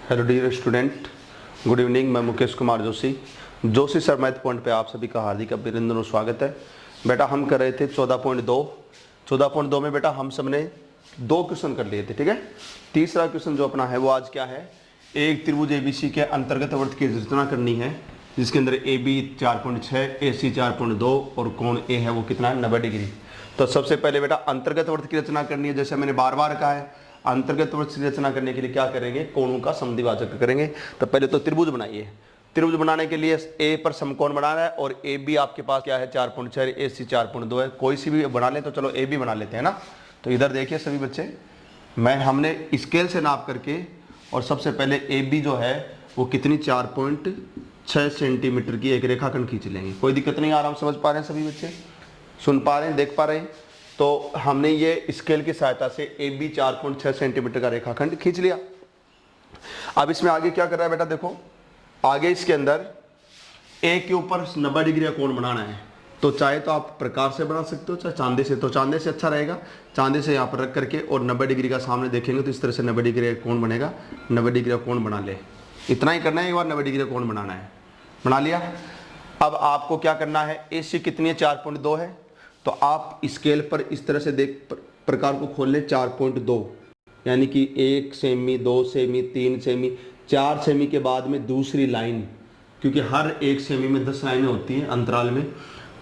Hello dear student, good evening. मैं Mukesh Kumar Joshi sir math point पे आप सभी का हार्दिक अभिनंदन और स्वागत है। बेटा हम कर रहे थे 14.2 में बेटा हम सब ने 2 क्वेश्चन कर लिए थे, ठीक है। तीसरा क्वेश्चन जो अपना है वो आज क्या है, एक त्रिभुज एबीसी के अंतर्गत वर्त की रचना करनी है जिसके अंदर ए बी 4.6, ए सी 4.2 और कोण ए है वो कितना है 90 डिग्री। तो सबसे पहले बेटा अंतर्गत वर्त की रचना करनी है। जैसे मैंने बार बार कहा है, अंतर्गत वर्त की रचना करने के लिए क्या करेंगे, कोणों का समद्विभाजक करेंगे। तो पहले तो त्रिभुज बनाइए। त्रिभुज बनाने के लिए ए पर समकोण बनाना है और ए बी आपके पास क्या है 4.6, ए सी 4.2 है। कोई सी भी बना ले, तो चलो ए बी बना लेते हैं ना। तो इधर देखिए सभी बच्चे, हमने स्केल से नाप करके और सबसे पहले ए बी जो है वो कितनी 4.6 सेंटीमीटर की एक रेखाखंड खींच लेंगे। कोई दिक्कत नहीं, आराम समझ पा रहे हैं सभी बच्चे, सुन पा रहे हैं, देख पा रहे हैं। तो हमने ये स्केल की सहायता से ए बी 4.6 सेंटीमीटर का रेखाखंड खींच लिया। अब इसमें आगे क्या कर रहा है बेटा, देखो आगे इसके अंदर ए के ऊपर 90 डिग्री का कोण बनाना है। तो चाहे तो आप प्रकार से बना सकते हो, चाहे चांदे से, तो चांदे से अच्छा रहेगा। चांदे से यहाँ पर रख करके और 90 डिग्री का सामने देखेंगे तो इस तरह से 90 डिग्री का कोण बनेगा। 90 डिग्री का कोण बना ले, इतना ही करना है, एक बार 90 डिग्री का कोण बनाना है, बना लिया। अब आपको क्या करना है, ए सी कितनी है 4.2 है, तो आप स्केल पर इस तरह से देख प्रकार को खोल ले 4.2, यानी कि 1 सेमी, 2 सेमी, 3 सेमी, 4 सेमी के बाद में दूसरी लाइन, क्योंकि हर 1 सेमी में 10 लाइनें होती हैं अंतराल में,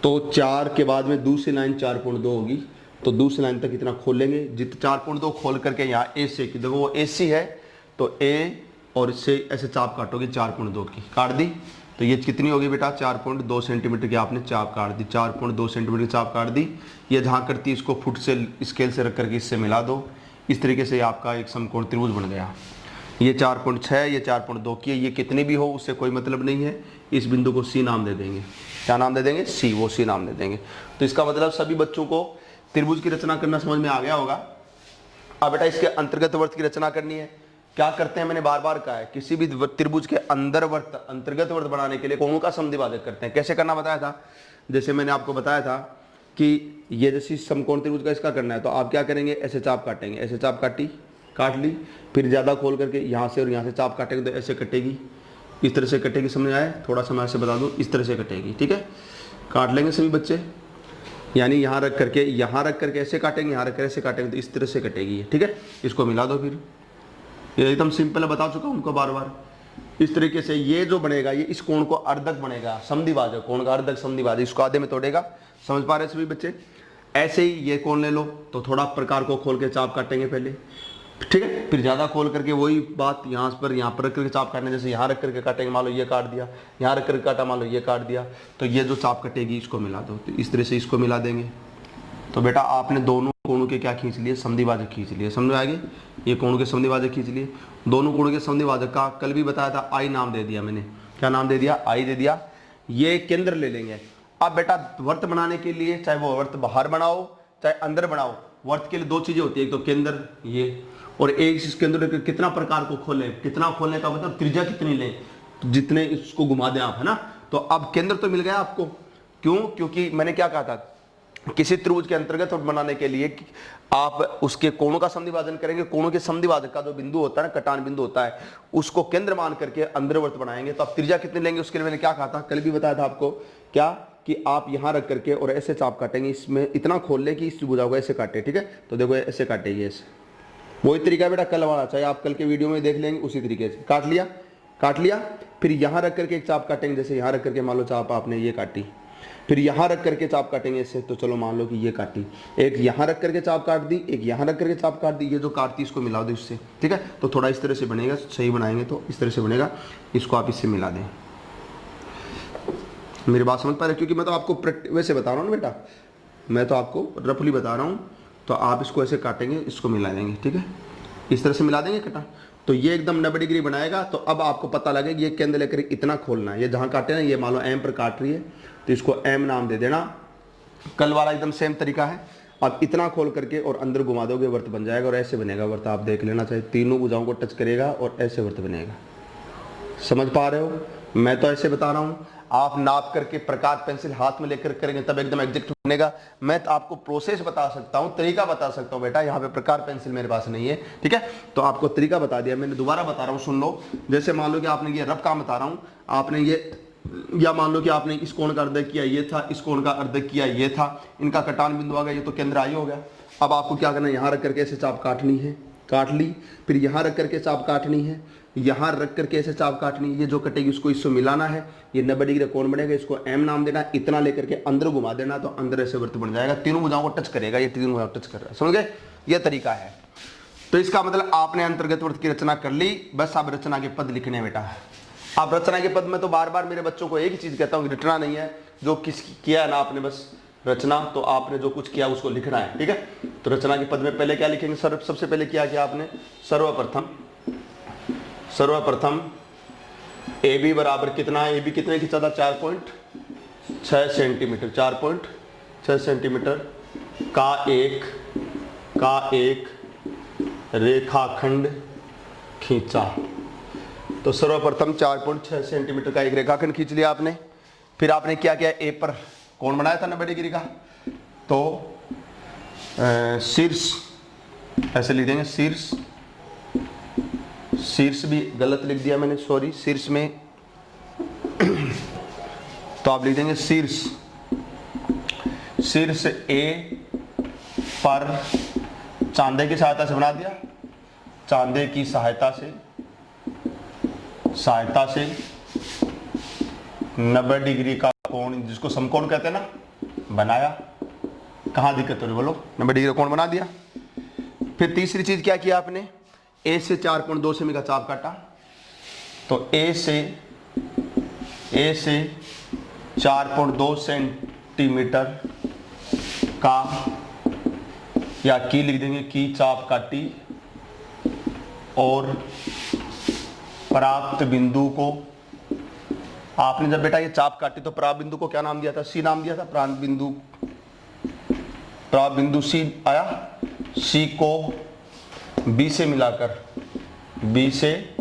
तो 4 के बाद में दूसरी लाइन 4.2 होगी। तो दूसरी लाइन तक इतना खोल लेंगे, जित 4.2 खोल करके यहाँ ए से, देखो वो ए सी है तो ए और इससे ऐसे चाप काटोगे 4.2 की, काट दी। तो ये कितनी होगी बेटा 4.2 सेंटीमीटर की आपने चाप काट दी, 4.2 सेंटीमीटर की चाप काट दी। ये जहाँ करती है इसको फुट से स्केल से रख करके इससे मिला दो। इस तरीके से आपका एक समकोण त्रिभुज बन गया। ये 4.6, ये 4.2 की है, ये कितनी भी हो उससे कोई मतलब नहीं है। इस बिंदु को सी नाम दे देंगे। क्या नाम दे देंगे, सी, वो सी नाम दे देंगे। तो इसका मतलब सभी बच्चों को त्रिभुज की रचना करना समझ में आ गया होगा। अब बेटा इसके अंतर्गत वर्त की रचना करनी है। क्या करते हैं, मैंने बार बार कहा है, किसी भी त्रिभुज के अंदर वर्त, अंतर्गत वर्त बनाने के लिए कोणों का समद्विभाजक करते हैं। कैसे करना बताया था, जैसे मैंने आपको बताया था कि ये जैसे समकोण त्रिभुज का इसका करना है, तो आप क्या करेंगे, ऐसे चाप काटेंगे, ऐसे चाप काट ली, फिर ज़्यादा खोल करके यहाँ से और यहाँ से चाप काटेंगे तो ऐसे कटेगी, इस तरह से कटेगी। समझ आए, थोड़ा सा मैं ऐसे बता दूँ, इस तरह से कटेगी, ठीक है। काट लेंगे सभी बच्चे, यानी यहाँ रख करके ऐसे काटेंगे, यहाँ रख कर ऐसे काटेंगे तो इस तरह से कटेगी, ठीक है। इसको मिला दो, फिर ये एकदम सिंपल है, बता चुका हूं उनको बार बार। इस तरीके से ये जो बनेगा, ये इस कोण को अर्धक बनेगा, समद्विभाजक, कोण का अर्धक समद्विभाजक, इसको आधे में तोड़ेगा। समझ पा रहे सभी बच्चे। ऐसे ही ये कोण ले लो, तो थोड़ा प्रकार को खोल के चाप काटेंगे पहले, ठीक है। फिर ज्यादा खोल करके वही बात यहाँ पर रख करके चाप काटने, जैसे यहाँ रख करके काटेंगे, मान लो ये काट दिया, यहाँ रख करके काटा, मान लो ये काट दिया, तो ये जो चाप कटेगी इसको मिला दो। तो इस तरह से इसको मिला देंगे। तो बेटा आपने दोनों कोणों के क्या खींच लिए, समद्विभाजक खींच लिए। समझ में आ गई, ये कोणों के समद्विभाजक खींच लिए। दोनों कोणों के समद्विभाजक का कल भी बताया था, आई नाम दे दिया मैंने। क्या नाम दे दिया, आई दे दिया। ये केंद्र ले लेंगे। अब बेटा वर्त बनाने के लिए, चाहे वो वर्त बाहर बनाओ चाहे अंदर बनाओ, वर्त के लिए 2 चीजें होती है, एक तो केंद्र ये, और एक इस केंद्र कितना प्रकार को खोलें। कितना खोलने का मतलब त्रिज्या कितनी लें, जितने इसको घुमा दें आप, है ना। तो अब केंद्र तो मिल गया आपको, क्यों, क्योंकि मैंने क्या कहा था, किसी त्रिभुज के अंतर्गत वर्त बनाने के लिए आप उसके कोणों का समद्विभाजन करेंगे। कोणों के समद्विभाजक का जो बिंदु होता है ना, कटान बिंदु होता है, उसको केंद्र मान करके अंदर वर्त बनाएंगे। तो आप त्रिज्या कितनी लेंगे, उसके लिए मैंने क्या कहा था, कल भी बताया था आपको, क्या कि आप यहां रख करके और ऐसे चाप काटेंगे, इसमें इतना खोल ले कि इस त्रिभुजा को ऐसे काटे, ठीक है। तो देखो ऐसे काटेंगे, ऐसे वही तरीका बेटा कल वाला, चाहे आप कल के वीडियो में देख लेंगे, उसी तरीके से काट लिया। फिर यहां रख करके एक चाप काटेंगे, जैसे यहां रख करके मान लो चाप आपने ये काटी, फिर यहाँ रख करके चाप काटेंगे इससे, तो चलो मान लो कि ये काटी, एक यहाँ रख करके चाप काट दी, एक यहाँ रख करके चाप काट दी, ये जो काटती इसको मिला दो इससे, ठीक है। तो थोड़ा इस तरह से बनेगा, सही बनाएंगे तो इस तरह से बनेगा, इसको आप इससे मिला दें। मेरी बात समझ पा रहे, क्योंकि मैं तो आपको वैसे बता रहा हूँ ना बेटा, मैं तो आपको रफली बता रहा हूँ। तो आप इसको ऐसे काटेंगे, इसको मिला देंगे, ठीक है, इस तरह से मिला देंगे कटा, तो ये एकदम 90 डिग्री बनाएगा। तो अब आपको पता लगेगा ये केंद्र लेकर इतना खोलना है, ये जहाँ काटे ना, ये मान लो एम पर काट रही है तो इसको एम नाम दे देना। कल वाला एकदम सेम तरीका है। अब इतना खोल करके और अंदर घुमा दोगे, वर्त बन जाएगा, और ऐसे बनेगा वर्त, आप देख लेना, चाहिए तीनों भुजाओं को टच करेगा और ऐसे वर्त बनेगा। समझ पा रहे हो, मैं तो ऐसे बता रहा हूँ। आप नाप करके प्रकार पेंसिल हाथ में लेकर करेंगे तब एकदम एग्जैक्ट बनेगा। मैं तो आपको प्रोसेस बता सकता हूँ, तरीका बता सकता हूँ बेटा, यहाँ पे प्रकार पेंसिल मेरे पास नहीं है, ठीक है। तो आपको तरीका बता दिया, मैंने दोबारा बता रहा हूँ, सुन लो। जैसे मान लो कि आपने ये रफ काम बता रहा हूँ, आपने ये, या मान लो कि आपने इस कोण का अर्धक किया ये था, इस कोण का अर्धक किया ये था, इनका कटान बिंदु आ गया, ये तो केंद्र आई हो गया। अब आपको क्या करना है, यहाँ रख करके ऐसे चाप काटनी है, काट ली, फिर यहाँ रख करके चाप काटनी है, यहाँ रख करके ऐसे चाप काटनी है, ये जो कटेगी उसको इससे मिलाना है, ये 90 डिग्री कोण बनेगा, इसको एम नाम देना, इतना लेकर के अंदर घुमा देना तो अंदर ऐसे वृत्त बन जाएगा, तीनों भुजाओं को टच करेगा, ये तीनों भुजाओं को टच कर रहा है, समझ गए, ये तरीका है। तो इसका मतलब आपने अंतर्गत वृत्त की रचना कर ली, बस अब रचना के पद लिखने बेटा। आप रचना के पद में तो बार बार मेरे बच्चों को एक ही चीज कहता हूँ, रटना नहीं है, जो किस किया है ना आपने बस रचना, तो आपने जो कुछ किया उसको लिखना है, ठीक है। तो रचना के पद में पहले क्या लिखेंगे, सबसे पहले क्या किया आपने, सर्वप्रथम ए बी बराबर कितना है, ए बी कितने खींचा था, 4.6 सेंटीमीटर, 4.6 सेंटीमीटर का एक रेखाखंड खींचा। तो सर्वप्रथम 4.6 सेंटीमीटर का एक रेखाखंड खींच लिया आपने। फिर आपने क्या किया, ए पर कोण बनाया था 90 डिग्री का, तो शीर्ष ऐसे लिख देंगे, शीर्ष भी गलत लिख दिया मैंने, सॉरी, शीर्ष में तो आप लिख देंगे शीर्ष ए पर चांदे की सहायता से बना दिया, चांदे की सहायता से 90 डिग्री का कोण, जिसको समकोण कहते हैं ना, बनाया। कहाँ दिक्कत हो रही बोलो, 90 डिग्री का कोण बना दिया। फिर तीसरी चीज क्या किया आपने, ए से 4.2 सेमी का चाप काटा, तो ए से 4.2 सेंटीमीटर का, या की लिख देंगे, की चाप काटी, और प्राप्त बिंदु को आपने जब बेटा ये चाप काटी तो प्राप्त बिंदु को क्या नाम दिया था, सी नाम दिया था, प्राप्त बिंदु सी आया, सी को बी से मिलाकर, बी से,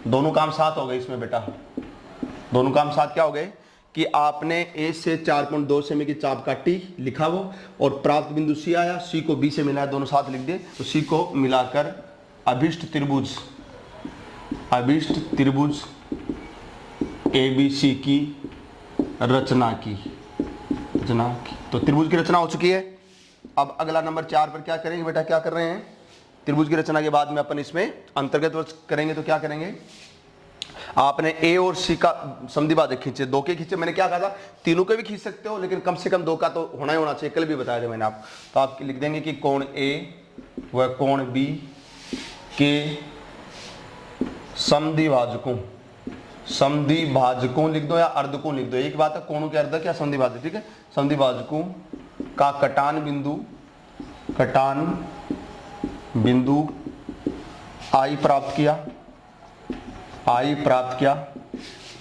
दोनों काम साथ हो गए इसमें बेटा, दोनों काम साथ क्या हो गए कि आपने ए से 4.2 सेमी की चाप काटी, लिखा वो, और प्राप्त बिंदु सी आया, सी को बी से मिलाया, दोनों साथ लिख दिए, तो सी को मिलाकर अभिष्ट त्रिभुज ABC की रचना की। तो त्रिभुज की रचना हो चुकी है। अब अगला नंबर 4 पर क्या करेंगे बेटा, क्या कर रहे हैं, त्रिभुज की रचना के बाद में अपन इसमें अंतर्गत वृत्त करेंगे, तो क्या करेंगे, आपने ए और सी का समद्विभाजक खींचे, 2 के खींचे, मैंने क्या कहा था, तीनों के भी खींच सकते हो, लेकिन कम से कम 2 का तो होना ही होना चाहिए, कल भी बताया था मैंने आप। तो आप लिख देंगे कि कोण ए व कोण बी के समद्विभाजकों लिख दो या अर्धकोण लिख दो, एक बात है, कोणों के अर्धक या समद्विभाजक, ठीक है, समद्विभाजकों का कटान बिंदु आई प्राप्त किया।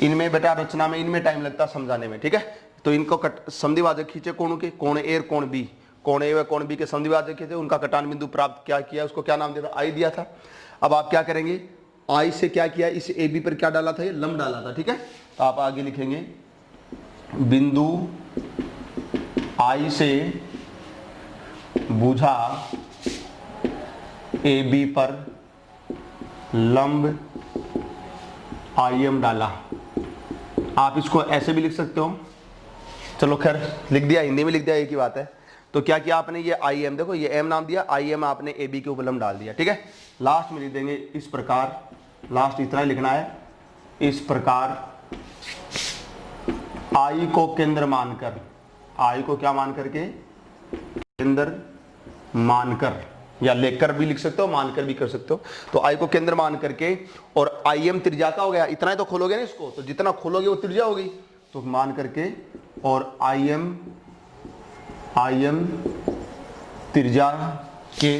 इनमें बेटा रचना में इनमें टाइम लगता है समझाने में, ठीक है। तो इनको समद्विभाजक खींचे कोणों के, कोण ए और कोण बी, कोण ए व कोण बी के समद्विभाजक खींचे, उनका कटान बिंदु प्राप्त क्या किया, उसको क्या नाम दिया था, आई दिया था। अब आप क्या करेंगे, आई से क्या किया, इस ए बी पर क्या डाला था, ये लंब डाला था, ठीक है। तो आप आगे लिखेंगे बिंदु आई से भुजा ए बी पर लंब IM डाला। आप इसको ऐसे भी लिख सकते हो, चलो खैर लिख दिया, हिंदी में लिख दिया, एक ही बात है। तो क्या किया आपने, ये IM, देखो ये M नाम दिया, IM आपने AB के ऊपर लंब डाल दिया, ठीक है। लास्ट में लिख देंगे इस प्रकार, लास्ट इतना ही लिखना है, इस प्रकार I को केंद्र मानकर, I को क्या मान करके, केंद्र मानकर, या लेकर भी लिख सकते हो, मानकर भी कर सकते हो। तो I को केंद्र मान करके, और IM त्रिज्या का हो गया, इतना ही तो खोलोगे ना इसको, तो जितना खोलोगे वो त्रिज्या होगी, तो मान करके, और IM त्रिज्या के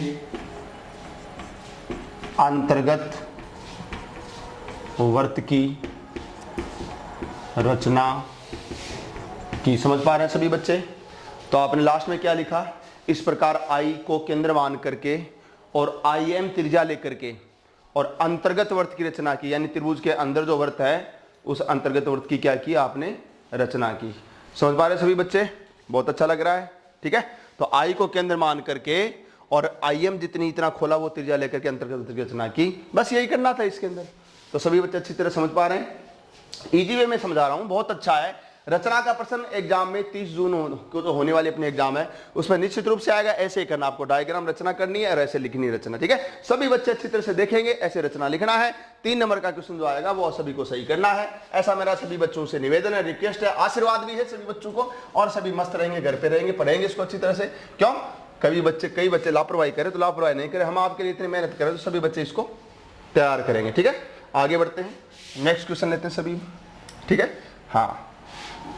अंतर्गत वृत्त की रचना की। समझ पा रहे हैं सभी बच्चे। तो आपने लास्ट में क्या लिखा, इस प्रकार I को केंद्र मान करके और IM त्रिज्या लेकर के और अंतर्गत वृत्त की रचना की, यानी त्रिभुज के अंदर जो वृत्त है उस अंतर्गत वृत्त की क्या की आपने रचना की। समझ पा रहे सभी बच्चे? बहुत अच्छा लग रहा है, ठीक है। तो आई को केंद्र मान करके और आईएम जितनी इतना खोला वो त्रिज्या लेकर के अंतर्गत की रचना की, बस यही करना था इसके अंदर। तो सभी बच्चे अच्छी तरह समझ पा रहे हैं? इजी वे में समझा रहा हूं, बहुत अच्छा है। रचना का प्रश्न एग्जाम में 30 जून को जो होने वाली अपनी एग्जाम है उसमें निश्चित रूप से आएगा। ऐसे ही करना, आपको डायग्राम रचना करनी है और ऐसे लिखनी है रचना, ठीक है। सभी बच्चे अच्छी तरह से देखेंगे, ऐसे रचना लिखना है। 3 नंबर का क्वेश्चन जो आएगा वो सभी को सही करना है। ऐसा मेरा सभी बच्चों से निवेदन है, रिक्वेस्ट है, आशीर्वाद भी है सभी बच्चों को। और सभी मस्त रहेंगे, घर पे रहेंगे, पढ़ेंगे इसको अच्छी तरह से। क्यों? कई बच्चे लापरवाही करें तो लापरवाही नहीं करें, हम आपके लिए इतनी मेहनत करें तो सभी बच्चे इसको तैयार करेंगे, ठीक है। आगे बढ़ते हैं, नेक्स्ट क्वेश्चन लेते हैं सभी, ठीक है। हाँ,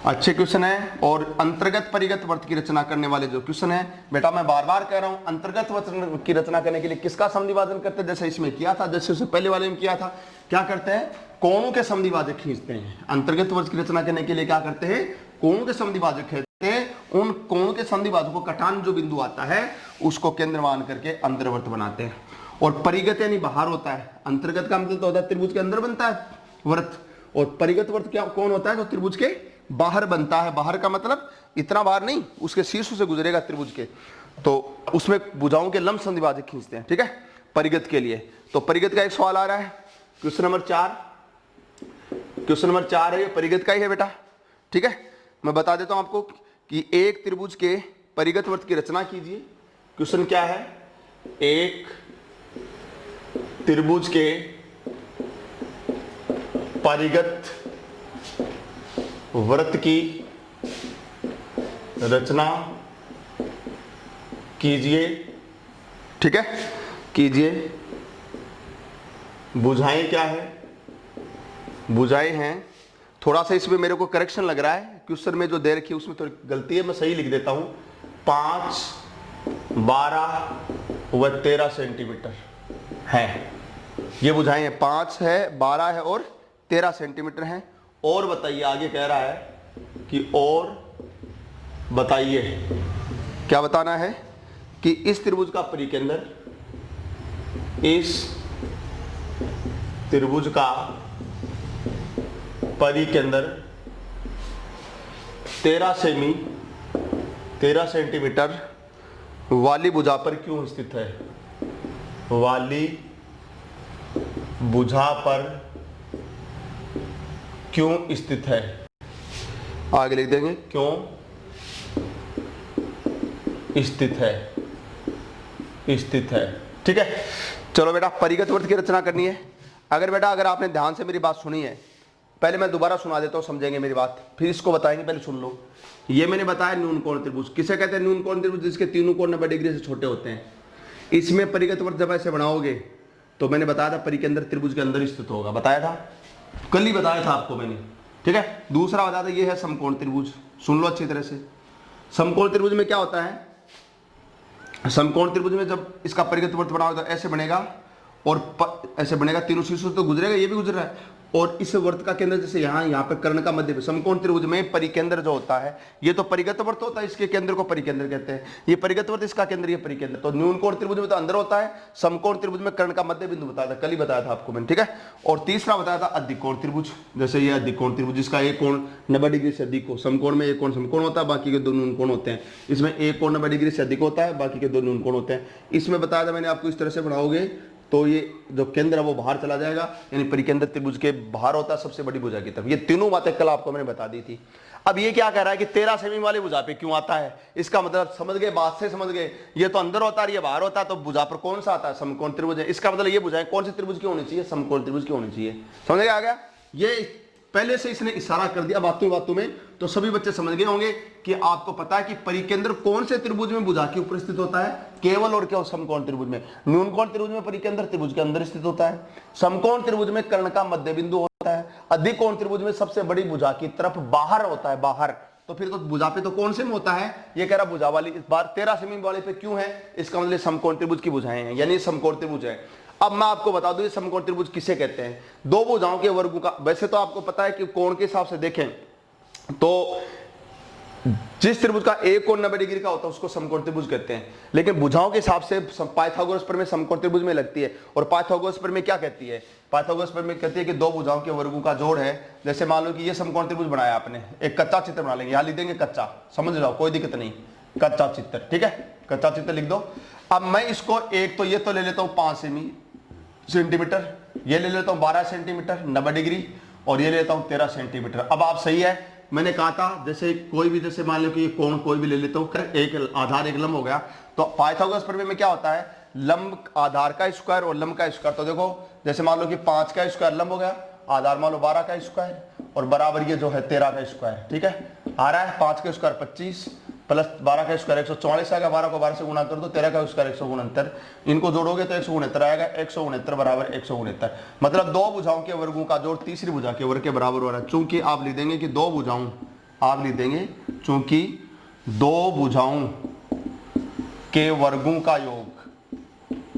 अच्छे क्वेश्चन है। और अंतर्गत परिगत वर्त की रचना करने वाले जो क्वेश्चन है बेटा, मैं बार बार कह रहा हूं, अंतर्गत वर्त की रचना करने के लिए किसका समद्विभाजन करते हैं? जैसे इसमें किया था, जैसे उससे पहले वाले में किया था, क्या करते हैं? कोणों के समद्विभाजक खींचते हैं। अंतर्गत वर्त की रचना करने के लिए क्या करते हैं? कोणों के समद्विभाजक खींचते हैं। उन कोणों के समद्विभाजकों को कटान जो बिंदु आता है उसको केंद्र मान करके अंतर्वर्त बनाते हैं। और परिगत यानी बाहर होता है। अंतर्गत का मतलब तो होता है त्रिभुज के अंदर बनता है वर्त, और परिगत वर्त क्या कौन होता है? तो त्रिभुज के बाहर बनता है। बाहर का मतलब इतना बाहर नहीं, उसके शीर्ष से गुजरेगा त्रिभुज के, तो उसमें भुजाओं के लंब समद्विभाजक खींचते हैं, ठीक है, परिगत के लिए। तो परिगत का एक सवाल आ रहा है, क्वेश्चन नंबर 4। क्वेश्चन नंबर 4 है, ये परिगत का ही है बेटा, ठीक है। मैं बता देता हूं आपको कि एक त्रिभुज के परिगत वर्त की रचना कीजिए। क्वेश्चन क्या है? एक त्रिभुज के परिगत वर्त की रचना कीजिए, ठीक है, कीजिए। बुझाएं क्या है? बुझाएं हैं, थोड़ा सा इसमें मेरे को करेक्शन लग रहा है, क्वेश्चन में जो दे रखी है उसमें थोड़ी गलती है, मैं सही लिख देता हूं। 5, 12 व 13 सेंटीमीटर है, ये बुझाएं हैं। 5 है, 12 है और 13 सेंटीमीटर है। और बताइए, आगे कह रहा है कि और बताइए, क्या बताना है? कि इस त्रिभुज का परिकेंद्र, इस त्रिभुज का परिकेंद्र 13 सेंटीमीटर वाली भुजा पर क्यों स्थित है? वाली भुजा पर क्यों स्थित है? आगे लिख देंगे, क्यों स्थित है, स्थित है, ठीक है। चलो बेटा, परिगत वर्त की रचना करनी है। अगर आपने ध्यान से मेरी बात सुनी है, पहले मैं दोबारा सुना देता हूं, समझेंगे मेरी बात, फिर इसको बताएंगे, पहले सुन लो। ये मैंने बताया न्यून कोण त्रिभुज किसे कहते हैं? न्यून कोण त्रिभुज जिसके तीनों कोण 90 डिग्री से छोटे होते हैं। इसमें परिगत वर्त जब ऐसे बनाओगे तो मैंने बताया था परिकेंद्र त्रिभुज के अंदर स्थित होगा, बताया था, कल ही बताया था आपको मैंने, ठीक है। दूसरा बताया था ये है समकोण त्रिभुज, सुन लो अच्छी तरह से। समकोण त्रिभुज में क्या होता है? समकोण त्रिभुज में जब इसका परिगत वर्त बनाओगे तो ऐसे बनेगा और ऐसे बनेगा, तीनों शीर्षों से तो गुजरेगा, ये भी गुजर रहा है। और इस वर्त का केंद्र जैसे यहाँ पे कर्ण का मध्य, समकोण त्रिभुज में परिकेंद्र जो होता है, ये तो परिगत वर्त होता है, इसके केंद्र को परिकेंद्र कहते हैं। ये परिगत वर्त, इसका केंद्र ये परिकेंद्र। तो न्यून कोण त्रिभुज में तो अंदर होता है, समकोण त्रिभुज में कर्ण का मध्य बिंदु बताया था, कल ही बताया था आपको मैंने, ठीक है। और तीसरा बताया था अधिकोण त्रिभुज, जैसे ये अधिकोण त्रिभुज, जिसका एक कोण 90 डिग्री से अधिक हो। समकोण में एक कोण समकोण होता है, बाकी के 2 न्यून कोण होते हैं। इसमें एक कोण 90 डिग्री से अधिक होता है, बाकी के 2 न्यून कोण होते हैं। इसमें बताया था मैंने आपको, इस तरह से बनाओगे तो ये जो केंद्र है वो बाहर चला जाएगा, यानी परिकेंद्र त्रिभुज के बाहर होता है सबसे बड़ी भुजा की तरफ। ये तीनों बातें कल आपको मैंने बता दी थी। अब ये क्या कह रहा है कि 13 सेमी वाली भुजा पे क्यों आता है? इसका मतलब समझ गए, बात से समझ गए। ये तो अंदर होता है, ये बाहर होता है, तो भुजा पर कौन सा आता है? समकोण त्रिभुज है। इसका मतलब ये भुजाएं कौन से त्रिभुज की होनी चाहिए? समकोण त्रिभुज की होनी चाहिए। समझ गए? आ गया? ये पहले से इसने इशारा कर दिया बातों में, तो सभी बच्चे समझ गए होंगे कि आपको पता है कि परिकेंद्र कौन से त्रिभुज में भुजा के ऊपर स्थित होता है? केवल और केवल समकोण त्रिभुज में। न्यून कोण त्रिभुज में परिकेंद्र त्रिभुज के अंदर स्थित होता है। समकोण त्रिभुज में कर्ण का मध्य बिंदु होता है। अधिक कोण त्रिभुज में सबसे बड़ी भुजा की तरफ बाहर होता है, बाहर। तो फिर तो भुजा पे तो कौन से में होता है? ये कह रहा भुजा वाली, इस बार 13 सेमी वाले पे क्यों है? इसका मतलब समकोण त्रिभुज की भुजाएं हैं, यानी समकोण त्रिभुज है। अब मैं आपको बता दूं ये समकोण त्रिभुज किसे कहते हैं। 2 भुजाओं के वर्गों का, वैसे तो आपको पता है कि कोण के हिसाब से देखें तो जिस त्रिभुज का एक कोण 90 डिग्री का होता है उसको समकोण त्रिभुज कहते हैं। लेकिन भुजाओं के हिसाब से पाइथागोरस प्रमेय समकोण त्रिभुज में लगती है। और पाइथागोरस प्रमेय क्या कहती है? पाइथागोरस प्रमेय कहती है कि दो भुजाओं के वर्गों का जोड़ है। जैसे मान लो कि ये समकोण त्रिभुज बनाया आपने, एक कच्चा चित्र बना लेंगे, यहाँ लिख देंगे कच्चा, समझ जाओ कोई दिक्कत नहीं, कच्चा चित्र, ठीक है, कच्चा चित्र लिख दो। अब मैं इसको एक तो ये तो ले लेता हूँ 5 सेंटीमीटर, ये ले लेता हूँ 12 सेंटीमीटर 90 डिग्री, और ये लेता हूँ 13 सेंटीमीटर। अब आप सही है, मैंने कहा था जैसे कोई भी, जैसे मान लो कि ये कोण कोई भी ले लेता हूँ, एक आधार एक लंब हो गया, तो पाइथागोरस प्रमेय में क्या होता है, लंब आधार का स्क्वायर और लंब का स्क्वायर। तो देखो जैसे मान लो कि 5 का स्क्वायर लंब हो गया, आधार मान लो 12 का स्क्वायर, और बराबर ये जो है 13 का स्क्वायर, ठीक है, आ रहा है 5 का स्क्वायर 25 प्लस 12 का स्क्वायर 144 आएगा, 12 को 12 से गुणा कर दो, 13 का स्क्वायर 169, इनको जोड़ोगे तो 169 आएगा, 169 बराबर 169। मतलब दो भुजाओं के वर्गों का जोड़ तीसरी भुजा के वर्ग के बराबर हो रहा है। चूंकि आप लिख देंगे कि दो भुजाओं, आप लिख देंगे चूंकि दो भुजाओं के वर्गों का योग,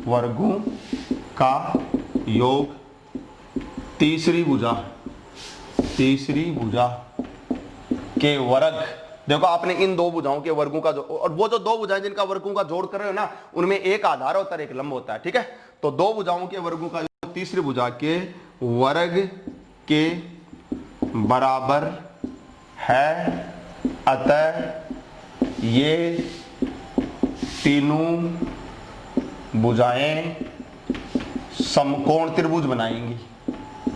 वर्गों का योग तीसरी भुजा के वर्ग। देखो आपने इन दो भुजाओं के वर्गों का, और वो जो दो भुजाएं जिनका वर्गों का जोड़ कर रहे हो ना, उनमें एक आधार होता है एक लंब होता है, ठीक है। तो दो भुजाओं के वर्गों का योग तीसरी भुजा के वर्ग के बराबर है, अतः ये तीनों भुजाएं समकोण त्रिभुज बनाएंगी,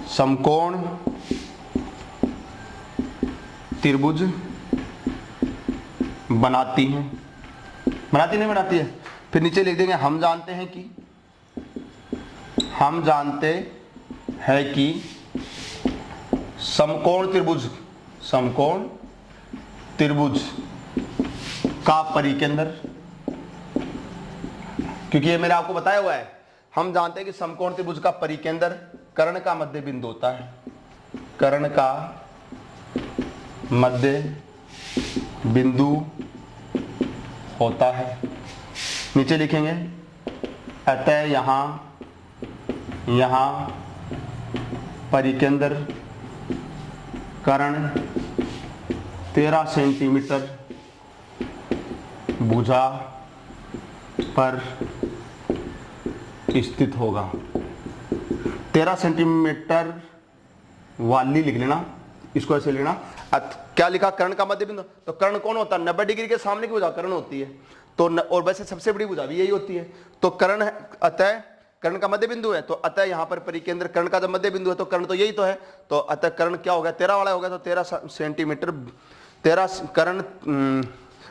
समकोण त्रिभुज बनाती हैं, बनाती नहीं बनाती है। फिर नीचे लिख देंगे हम जानते हैं कि समकोण त्रिभुज का परिकेंद्र, क्योंकि ये मैंने आपको बताया हुआ है, हम जानते हैं कि समकोण त्रिभुज का परिकेंद्र कर्ण का मध्य बिंदु होता है, कर्ण का मध्य बिंदु होता है। नीचे लिखेंगे अतः यहां परिकेंद्र कर्ण 13 सेंटीमीटर भुजा पर स्थित होगा। 13 सेंटीमीटर वाली लिख लेना, इसको ऐसे लेना। क्या लिखा, कर्ण का मध्य बिंदु, तो कर्ण कौन होता है, 90 डिग्री के सामने की भुजा कर्ण होती है, तो और वैसे सबसे बड़ी भुजा भी यही होती है। तो कर्ण है, अतः कर्ण का मध्य बिंदु है, तो अतः यहाँ पर परिकेंद्र कर्ण का जब मध्य बिंदु है तो कर्ण तो यही तो है, तो अतः कर्ण क्या हो गया, 13 वाला हो गया, तो 13 सेंटीमीटर, 13 कर्ण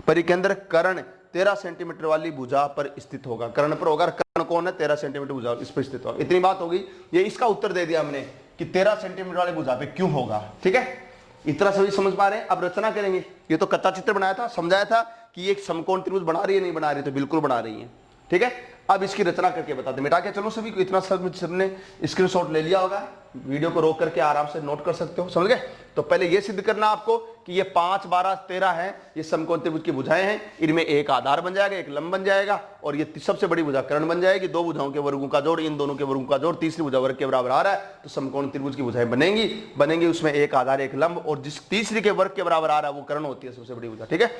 परिकेंद्र कर्ण 13 सेंटीमीटर वाली भुजा पर स्थित होगा, कर्ण पर होगा। कर्ण कौन है, 13 सेंटीमीटर भुजा इस पर स्थित होगा। इतनी बात होगी, ये इसका उत्तर दे दिया हमने कि 13 सेंटीमीटर वाली भुजा पे क्यों होगा, ठीक है। इतना सभी समझ पा रहे हैं। अब रचना करेंगे। ये तो कच्चा चित्र बनाया था, समझाया था कि ये एक समकोण त्रिभुज बना रही है, नहीं बना रही, तो बिल्कुल बना रही है, ठीक है। अब इसकी रचना करके बताते, मिटा के चलो सभी को। इतना सबने स्क्रीनशॉट ले लिया होगा, वीडियो को रोक करके आराम से नोट कर सकते हो, समझ गए। तो पहले ये सिद्ध करना आपको कि ये 5, 12, 13 है, ये समकोण त्रिभुज की भुजाएं हैं, इनमें एक आधार बन जाएगा, एक लंब बन जाएगा, और ये सबसे बड़ी भुजा कर्ण बन जाएगी। दो भुजाओं के वर्गों का जोड़, इन दोनों के वर्गों का जोड़ तीसरी भुजा वर्ग के बराबर आ रहा है, तो समकोण त्रिभुज की भुजाएं बनेंगी, उसमें एक आधार एक लंब, और जिस तीसरी के वर्ग के बराबर आ रहा है वो कर्ण होती है सबसे बड़ी भुजा, ठीक है।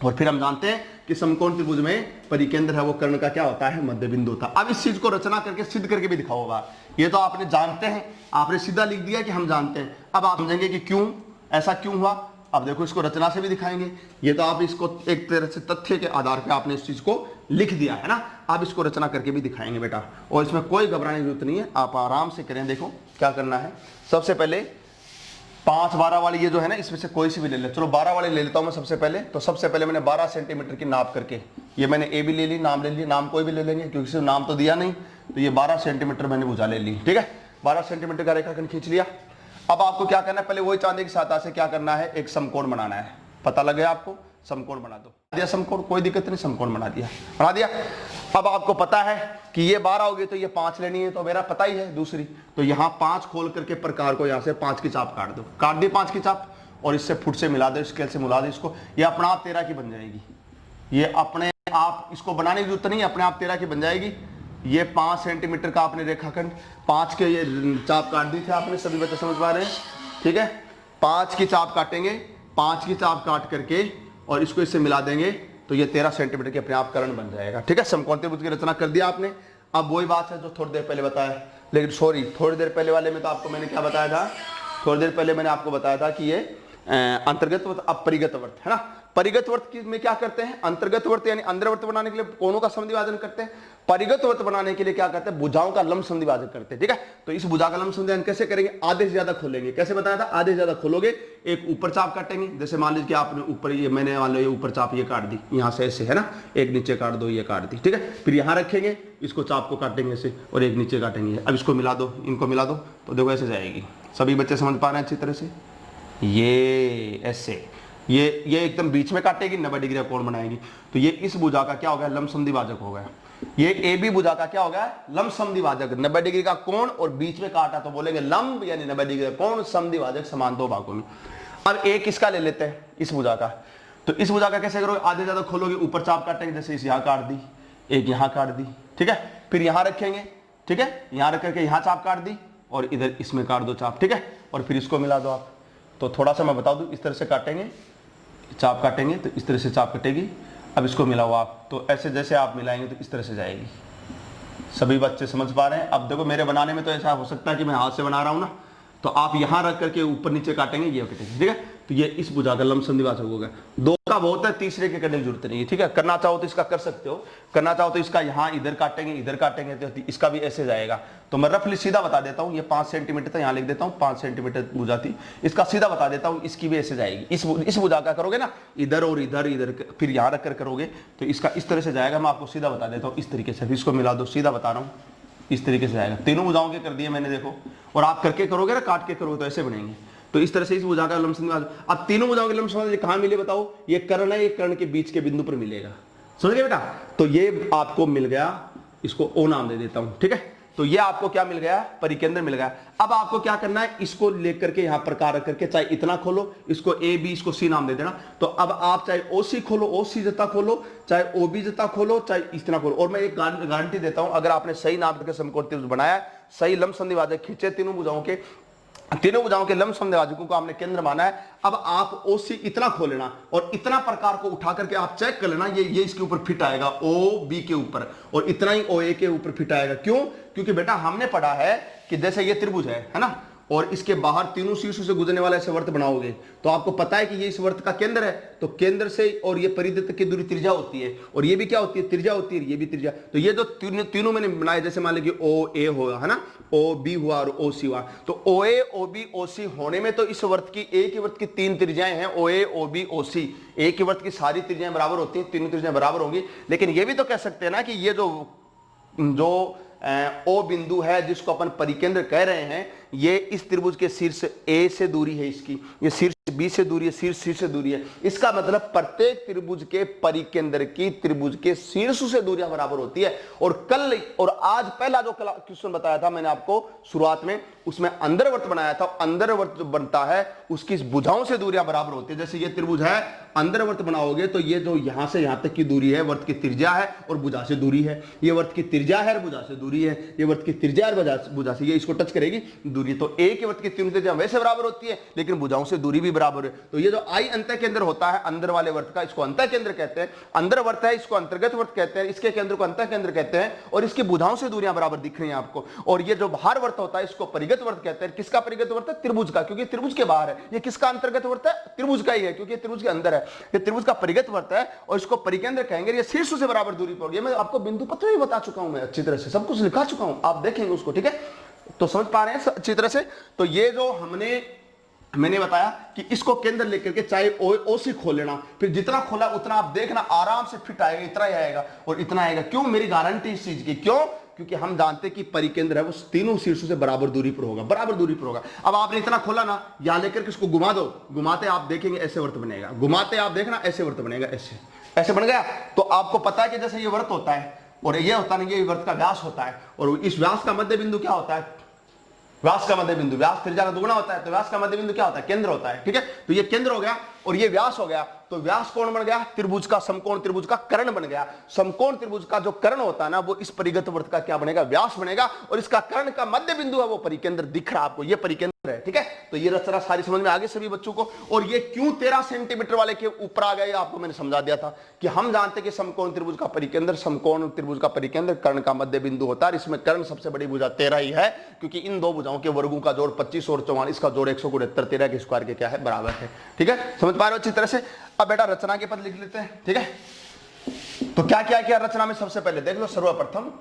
और फिर हम जानते हैं कि समकोण त्रिभुज में परिकेंद्र है वो कर्ण का क्या होता है, मध्य बिंदु होता है। अब इस चीज को रचना करके सिद्ध करके भी दिखाओगा। ये तो आपने जानते हैं, आपने सीधा लिख दिया कि हम जानते हैं। अब आप समझेंगे कि क्यों ऐसा क्यों हुआ। अब देखो इसको रचना से भी दिखाएंगे। ये तो आप इसको एक तरह से तथ्य के आधार पर आपने इस चीज को लिख दिया है ना, आप इसको रचना करके भी दिखाएंगे बेटा, और इसमें कोई घबराने की जरूरत नहीं है, आप आराम से करें। देखो क्या करना है, सबसे पहले 5, 12 वाली ये जो है ना, इसमें से कोई सी भी ले ले। चलो 12 वाली ले लेता हूं मैं सबसे पहले। तो सबसे पहले मैंने 12 सेंटीमीटर की नाप करके, ये मैंने ए भी ले ली, नाम ले ली, नाम कोई भी ले लेंगे क्योंकि सिर्फ नाम तो दिया नहीं, तो ये 12 सेंटीमीटर मैंने भुजा ले ली, ठीक है। 12 सेंटीमीटर का रेखाखंड खींच लिया। अब आपको क्या करना है, पहले वही चांदी की सहायता से क्या करना है, एक समकोण बनाना है। पता लग गया आपको, समकोण बना दो, दिया समकोण, कोई दिक्कत नहीं, समकोण बना दिया। अब आपको पता है कि ये 12 होगी तो ये 5 लेनी है, तो मेरा पता ही है दूसरी, तो यहाँ 5 खोल करके प्रकार को यहाँ से 5 की चाप काट दो, काट दी 5 की चाप, और इससे फुट से मिला दो, स्केल से मिला दो इसको, ये अपना आप 13 की बन जाएगी। ये अपने आप, इसको बनाने की जरूरत नहीं, अपने आप 13 की बन जाएगी। ये 5 सेंटीमीटर का आपने रेखाखंड, 5 के ये चाप काट दी थी आपने, सभी बच्चे समझ पा रहे हैं, ठीक है। 5 की चाप काटेंगे, 5 की चाप काट करके और इसको इससे मिला देंगे तो ये 13 सेंटीमीटर के अपने आप कर्ण बन जाएगा। ठीक है, समकोण त्रिभुज की रचना कर दिया आपने। अब वही बात है जो थोड़ी देर पहले बताया, लेकिन सॉरी थोड़ी देर पहले वाले में तो आपको मैंने क्या बताया था, थोड़ी देर पहले मैंने आपको बताया था कि ये अंतर्गत वर्त अपरिगत वर्त है ना। परिगत वर्त में क्या करते हैं, अंतर्गत वर्त यानी अंदर वर्त बनाने के लिए कोणों का समद्विभाजन करते हैं, परिगत वर्त बनाने के लिए क्या करते हैं, भुजाओं का लंब समद्विभाजन करते हैं। ठीक है, तो इस भुजा का लंब समद्विभाजन कैसे करेंगे, आधे से ज्यादा खोलेंगे। कैसे बताया था, आधे से ज्यादा खोलोगे, एक ऊपर चाप काटेंगे, जैसे मान लीजिए आपने ऊपर ये मैंने मान लो ये ऊपर चाप ये काट दी, यहां से ऐसे है ना, एक नीचे काट दो, ये काट दी। ठीक है, फिर यहां रखेंगे, इसको चाप को काटेंगे ऐसे और एक नीचे काटेंगे। अब इसको मिला दो, इनको मिला दो तो देखो ऐसे जाएगी। सभी बच्चे समझ पा रहे हैं अच्छी तरह से, ये ऐसे ये एकदम बीच में काटेगी, 90 डिग्री का कोण बनाएगी। तो ये इस भुजा का क्या हो गया, लंब समद्विभाजक हो गया। ये ए बी भुजा का क्या हो गया, लंब समद्विभाजक, 90 डिग्री का कोण और बीच में काटा तो बोलेंगे लंब, यानी 90 डिग्री का कोण समद्विभाजक समान दो भागों में। अब एक इसका ले लेते हैं, इस भुजा का। तो इस भुजा का कैसे करोगे, आधे ज्यादा खोलोगे, ऊपर चाप काटेंगे, जैसे इस यहां काट दी, एक यहां काट दी। ठीक है, फिर यहां रखेंगे, ठीक है, यहां रख करके यहां चाप काट दी और इधर इसमें काट दो चाप। ठीक है, और फिर इसको मिला दो आप। तो थोड़ा सा मैं बता दूं, इस तरह से काटेंगे, चाप काटेंगे तो इस तरह से चाप कटेगी। अब इसको मिलाओ आप, तो ऐसे जैसे आप मिलाएंगे तो इस तरह से जाएगी। सभी बच्चे समझ पा रहे हैं। अब देखो मेरे बनाने में तो ऐसा हो सकता है कि मैं हाथ से बना रहा हूं ना, तो आप यहां रख करके ऊपर नीचे काटेंगे, ये कटेगी। ठीक है, तो ये इस भुजा का लंब समद्विभाजक हो गया। दो का बहुत है, तीसरे के करने की जरूरत नहीं है। ठीक है, करना चाहो तो इसका कर सकते हो, करना चाहो तो इसका यहाँ इधर काटेंगे तो इसका भी ऐसे जाएगा। तो मैं रफली सीधा बता देता हूँ, ये 5 सेंटीमीटर था, यहाँ लिख देता हूँ 5 सेंटीमीटर भुजा थी, इसका सीधा बता देता हूँ, इसकी भी ऐसे जाएगी। इस भुजा का करोगे ना, इधर और इधर फिर यहाँ रख कर करोगे तो इसका इस तरह से जाएगा। मैं आपको सीधा बता देता हूँ, इस तरीके से, इसको मिला दो, सीधा बता रहा हूँ, इस तरीके से जाएगा। तीनों भुजाओं के कर दिए मैंने, देखो। और आप करके करोगे ना, काट के करोगे तो ऐसे बनेंगे। तो इस तरह से इस भुजा का लंब समद्विभाजक। अब तीनों भुजाओं के लंब समद्विभाजक कहां मिले बताओ, ये कर्ण है, ये कर्ण के बीच के बिंदु पर मिलेगा। समझ गए बेटा, तो ये आपको मिल गया, इसको ओ नाम दे देता हूं। ठीक है, तो ये आपको क्या मिल गया, परिकेंद्र मिल गया। अब आपको क्या करना है, इसको लेकर के यहां प्रकार रख करके, चाहे इतना खोलो, इसको ए बी, इसको सी नाम दे देना। तो अब आप चाहे ओ सी खोलो, ओ सी जता खोलो, चाहे ओ बी जता खोलो, चाहे इतना खोलो। और मैं एक गारंटी देता हूं, अगर आपने सही नाम करके समकोण त्रिभुज बनाया, सही लंब समद्विभाजक खींचे, तीनों भुजाओं के लंब समद्विभाजकों को आपने केंद्र माना है। अब आप ओ सी इतना खोल लेना और इतना प्रकार को उठा करके आप चेक कर लेना, ये इसके ऊपर फिट आएगा, ओ बी के ऊपर, और इतना ही ओ ए के ऊपर फिट आएगा। क्यों, क्योंकि बेटा हमने पढ़ा है कि जैसे ये त्रिभुज है ना, और इसके बाहर तीनों शीर्षों से गुजरने वाला ऐसे वर्त बनाओगे, तो आपको पता है कि ये इस वर्त का केंद्र है। तो केंद्र से और ये परिधि तक की दूरी त्रिज्या होती है, और ये भी क्या होती है, त्रिज्या होती है, ये भी त्रिज्या। तो ये जो तीनों मैंने बनाए, जैसे मान लीजिए ओ ए हुआ है ना, ओ बी हुआ और ओ सी हुआ, तो ओ ए ओ बी ओ सी होने में तो इस वर्त की, एक ही वर्त की 3 त्रिज्याएं हैं, ओ ए ओ बी ओ सी। एक ही वर्त की सारी त्रिज्याएं बराबर होती हैं, तीनों त्रिज्याएं बराबर होंगी। लेकिन ये भी तो कह सकते हैं ना कि ये जो ओ बिंदु है, जिसको अपन परिकेंद्र कह रहे हैं, ये इस त्रिभुज के शीर्ष ए से दूरी है, इसकी ये शीर्ष बी से दूरी है, शीर्ष सी से दूरी है। इसका मतलब प्रत्येक त्रिभुज के परिकेंद्र की त्रिभुज के शीर्ष से दूरियां बराबर होती है। और कल और आज पहला जो क्वेश्चन बताया था मैंने आपको शुरुआत में, उसमें अंदरवर्त बनाया था। अंदरवर्त जो बनता है उसकी भुजाओं से दूरियां बराबर होती है। जैसे ये त्रिभुज है, अंदरवर्त बनाओगे तो ये जो यहां से यहां तक की दूरी है, वर्त की त्रिज्या है और भुजा से दूरी है। ये वर्त की त्रिज्या है और भुजा से दूरी है, ये वर्त की त्रिज्या और भुजा से, ये इसको टच करेगी दूरी। तो एक वर्त की तीनों त्रिज्या वैसे बराबर होती है, लेकिन भुजाओं से दूरी भी बराबर है। तो ये जो आई अंतः केंद्र होता है अंदर वाले वर्त का, इसको अंतः केंद्र कहते हैं। अंदर वर्त है, इसको अंतर्गत वर्त कहते हैं, इसके केंद्र को अंतः केंद्र कहते हैं, और इसकी भुजाओं से दूरियां बराबर दिख रही हैं आपको। और ये जो बाहर वर्त होता है, इसको परिगत वर्त कहते हैं। किसका परिगत वर्त है, त्रिभुज का, क्योंकि त्रिभुज के बाहर है। ये किसका अंतर्गत वर्त है, त्रिभुज का ही है, क्योंकि त्रिभुज के अंदर है। ये त्रिभुज का परिगत वर्त है और इसको परिकेंद्र कहेंगे। ये शीर्ष से बराबर दूरी पर होगी। मैं आपको बिंदु पत्र भी बता चुका हूं, मैं अच्छी तरह से सब कुछ लिखा चुका हूं, आप देखेंगे उसको। ठीक है, तो समझ पा रहे हैं अच्छी तरह से। तो ये जो मैंने बताया कि इसको केंद्र लेकर के चाहे ओ सी खोल लेना, फिर जितना खोला उतना आप देखना आराम से फिट आएगा, इतना ही आएगा और इतना आएगा। क्यों, मेरी गारंटी इस चीज की। क्यों, क्योंकि हम जानते हैं कि परिकेंद्र है वो तीनों शीर्षों से बराबर दूरी पर होगा, बराबर दूरी पर होगा। अब आपने इतना खोला ना, यहां लेकर के इसको घुमा दो, घुमाते आप देखेंगे ऐसे वर्त बनेगा, घुमाते आप देखना ऐसे वर्त बनेगा, ऐसे बन गया। तो आपको पता है कि जैसे ये वर्त होता है और ये होता है, ये वर्त का व्यास होता है, और इस व्यास का मध्य बिंदु क्या होता है, व्यास का मध्य बिंदु, व्यास त्रिज्या का दुगुना होता है, तो व्यास का मध्य बिंदु क्या होता है, केंद्र होता है। ठीक है, तो ये केंद्र हो गया। और ये व्यास हो गया, तो व्यास कौन बन गया? त्रिभुज का, समकोण त्रिभुज का कर्ण बन गया। समकोण त्रिभुज का जो कर्ण होता है ना, वो इस परिगत वृत्त का क्या बनेगा? व्यास बनेगा। और इसका कर्ण का मध्य बिंदु है वो परिकेंद्र दिख रहा है आपको, ये परिकेंद्र है। ठीक है, तो ये रचना सारी समझ में आ गई सभी बच्चों को। और ये क्यों 13 सेंटीमीटर वाले के ऊपर आ गए आपको मैंने समझा दिया था कि हम जानते कि समकोण त्रिभुज का परिकेंद्र, समकोण त्रिभुज का परिकेंद्र कर्ण का मध्य बिंदु होता है। इसमें कर्ण सबसे बड़ी भुजा 13 ही है, क्योंकि इन दो भुजाओं के वर्गों का जोड़ 25 और 44 का जोड़ 169, 13 के स्क्वायर के क्या है? बराबर है। ठीक है, समझ पा रहे हो अच्छी तरह से? अब बेटा रचना के पद लिख लेते हैं। ठीक है, तो क्या क्या किया रचना में? सबसे पहले देख लो, सर्वप्रथम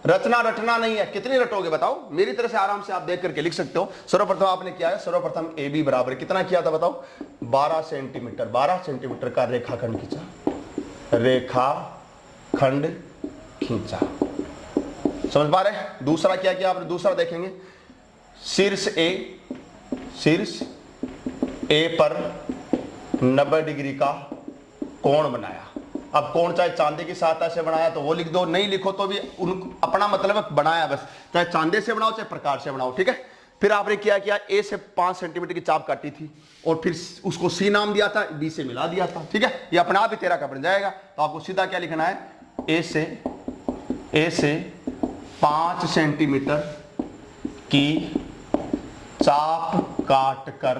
रचना रटना नहीं है, कितनी रटोगे बताओ? मेरी तरह से आराम से आप देख करके लिख सकते हो। सर्वप्रथम आपने किया है, सर्वप्रथम ए बी बराबर कितना किया था बताओ? 12 सेंटीमीटर का रेखाखंड खींचा, रेखाखंड खींचा। समझ पा रहे? दूसरा क्या किया आपने? दूसरा देखेंगे, शीर्ष ए पर 90 डिग्री का कोण बनाया। अब कोण चाहे चांदी की सहायता से बनाया तो वो लिख दो, नहीं लिखो तो भी अपना मतलब बनाया बस, चाहे चांदी से बनाओ चाहे प्रकाश से बनाओ। ठीक है, फिर आपने क्या ए से 5 सेंटीमीटर की चाप काटी थी और फिर उसको सी नाम दिया था, बी से मिला दिया था। ठीक है, ये अपने आप ही 13 का बन जाएगा। तो आपको सीधा क्या लिखना है? ए से 5 सेंटीमीटर की चाप काट कर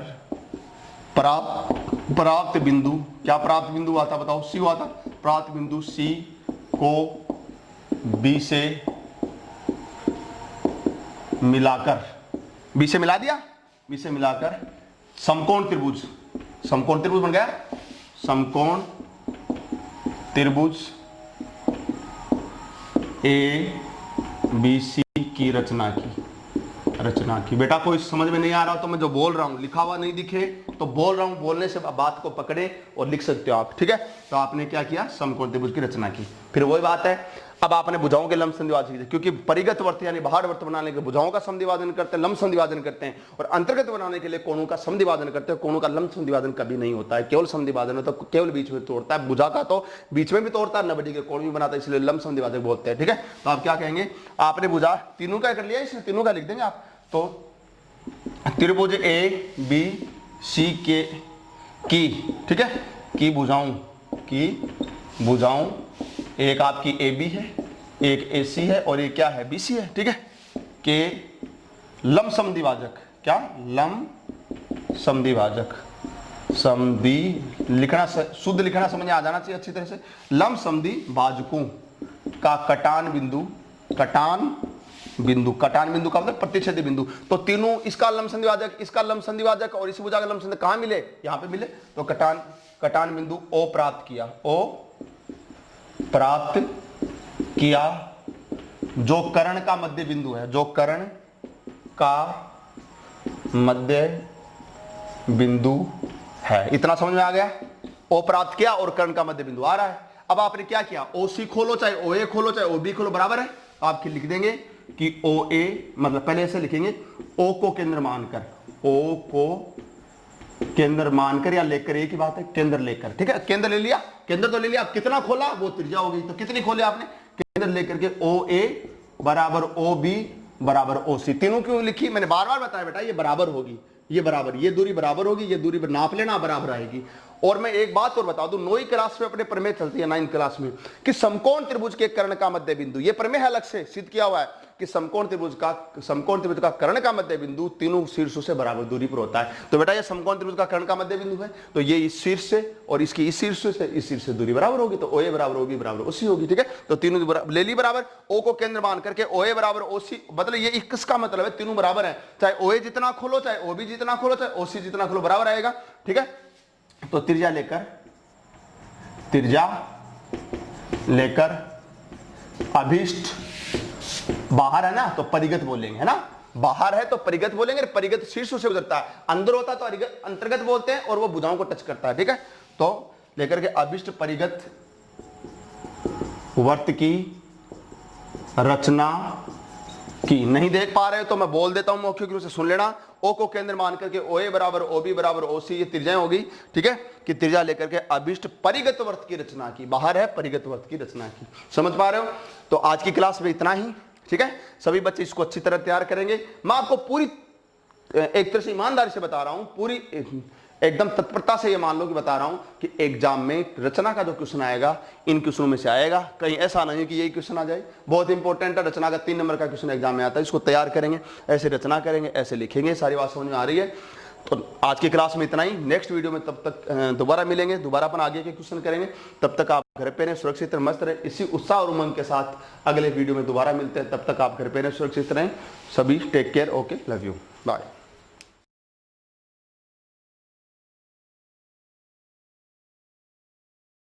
प्राप्त बिंदु, क्या प्राप्त बिंदु हुआ था बताओ? सी हुआ था। प्राप्त बिंदु सी को बी से मिलाकर, बी से मिला दिया, बी से मिलाकर समकोण त्रिभुज बन गया। समकोण त्रिभुज ए बी सी की रचना की। बेटा कोई समझ में नहीं आ रहा तो मैं जो बोल रहा हूं, लिखा हुआ नहीं दिखे तो बोल रहा हूं, बोलने से बात को पकड़े और लिख सकते हो आप। ठीक है, तो आपने क्या किया? समकोण त्रिभुज की रचना की। फिर वही बात है, अब आपने भुजाओं के लंब संधिवादन किए, क्योंकि परिगत वृत्त यानी बाहर वृत्त बनाने के भुजाओं का समद्विभाजन करते हैं, लंब संधिवादन करते हैं, और अंतर्गत बनाने के लिए कोणों का समद्विभाजन करते हैं। कोणों का लंब संधिवादन कभी नहीं होता है, केवल समद्विभाजन होता है, केवल बीच में तोड़ता है। भुजा का तो बीच में भी तोड़ता है, 90 डिग्री कोण भी बनाता है, इसलिए लंब संधिवादक बोलते हैं। ठीक है, तो आप क्या कहेंगे? आपने भुजा तीनों का कर लिया, इसलिए तीनों का लिख देंगे आप। तो त्रिभुज ए बी सी के की, ठीक है, की भुजाओं एक आपकी ए बी है, एक ए सी है और एक क्या है? बी सी है। ठीक है, के लंब समद्विभाजक, क्या? लंब समद्विभाजक, लिखना शुद्ध लिखना समझ में आ जाना चाहिए अच्छी तरह से। लंब समद्विभाजकों का कटान बिंदु का मतलब प्रतिच्छेदी बिंदु। तो तीनों, इसका लंब संधिभाजक, इसका लंब संधिभाजक और इस भुजा का लंब संधिभाजक कहां मिले? यहां पे मिले। तो कटान बिंदु ओ प्राप्त किया, जो कर्ण का मध्य बिंदु है, जो कर्ण का मध्य बिंदु है। इतना समझ में आ गया? ओ प्राप्त किया और कर्ण का मध्य बिंदु आ रहा है। अब आपने क्या किया? ओ सी खोलो चाहे ओ ए खोलो चाहे ओ बी खोलो, बराबर है। आप लिख देंगे कि ओ ए, मतलब पहले ऐसे लिखेंगे, ओ को केंद्र मानकर या लेकर, एक ही बात है, केंद्र लेकर। ठीक है, केंद्र ले लिया, केंद्र तो ले लिया, कितना खोला? वो त्रिज्या हो गई। तो कितनी खोले आपने? केंद्र लेकर के ओ ए बराबर ओ बी बराबर ओ सी। तीनों क्यों लिखी? मैंने बार बार बताया बेटा, ये बराबर होगी, ये दूरी बराबर होगी, ये दूरी नाप लेना, बराबर आएगी। और मैं एक बात और बता दूं, 9वीं क्लास में अपने प्रमेय चलती है, 9th क्लास में, कि समकोण त्रिभुज के कर्ण का मध्य बिंदु, ये प्रमेय है, अलग से सिद्ध किया हुआ है कि समकोण त्रिभुज का कर्ण का मध्य बिंदु तीनों शीर्षों से बराबर दूरी पर होता है। तो बेटा ये समकोण त्रिभुज का कर्ण का मध्य बिंदु है, तो ये इस शीर्ष से और इसकी इस शीर्ष से इस शीर्ष से दूरी बराबर होगी, तो ओ ए बराबर ओ बी बराबर ओ सी होगी। ठीक है, तो तीनों ले ली बराबर, ओ को केंद्र मान करके ओ ए बराबर ओ सी, मतलब ये किसका मतलब है? तीनों बराबर है, चाहे ओ ए जितना खोलो, चाहे ओ बी जितना खोलो, चाहे ओ सी जितना खोलो, बराबर आएगा। ठीक है, तो त्रिज्या लेकर अभिष्ट, बाहर है ना तो परिगत बोलेंगे, है ना, बाहर है तो परिगत बोलेंगे, परिगत शीर्षों से गुजरता है, अंदर होता है तो अंतर्गत बोलते हैं और वो भुजाओं को टच करता है। ठीक है, तो लेकर के अभिष्ट परिगत वर्त की रचना की। नहीं देख पा रहे हो तो मैं बोल देता हूं, मौखिक रूप से सुन लेना। ओ को केंद्र मान करके ओ ए बराबर ओ बी बराबर ओ सी, ये त्रिज्याएं होगी। ठीक है, कि त्रिज्या लेकर के अभिष्ट परिगत वर्त की रचना की, बाहर है परिगत वर्त की रचना की। समझ पा रहे हो? तो आज की क्लास में इतना ही। ठीक है, सभी बच्चे इसको अच्छी तरह तैयार करेंगे। मैं आपको पूरी एक तरह से ईमानदारी से बता रहा हूं, पूरी एकदम तत्परता से ये मान लो कि बता रहा हूं कि एग्जाम में रचना का जो क्वेश्चन आएगा इन क्वेश्चनों में से आएगा, कहीं ऐसा नहीं कि यही क्वेश्चन आ जाए। बहुत इंपॉर्टेंट है, रचना का 3 नंबर का क्वेश्चन एग्जाम में आता है, इसको तैयार करेंगे, ऐसे रचना करेंगे, ऐसे लिखेंगे। सारी बात समझ में आ रही है? तो आज की क्लास में इतना ही। नेक्स्ट वीडियो में तब तक दोबारा मिलेंगे, दोबारा अपन आगे के क्वेश्चन करेंगे। तब तक आप घर पे रहें, सुरक्षित रहें, मस्त रहें। इसी उत्साह और उमंग के साथ अगले वीडियो में दोबारा मिलते हैं। तब तक आप घर पे रहें, सुरक्षित रहें। सभी take care, okay, love you, bye.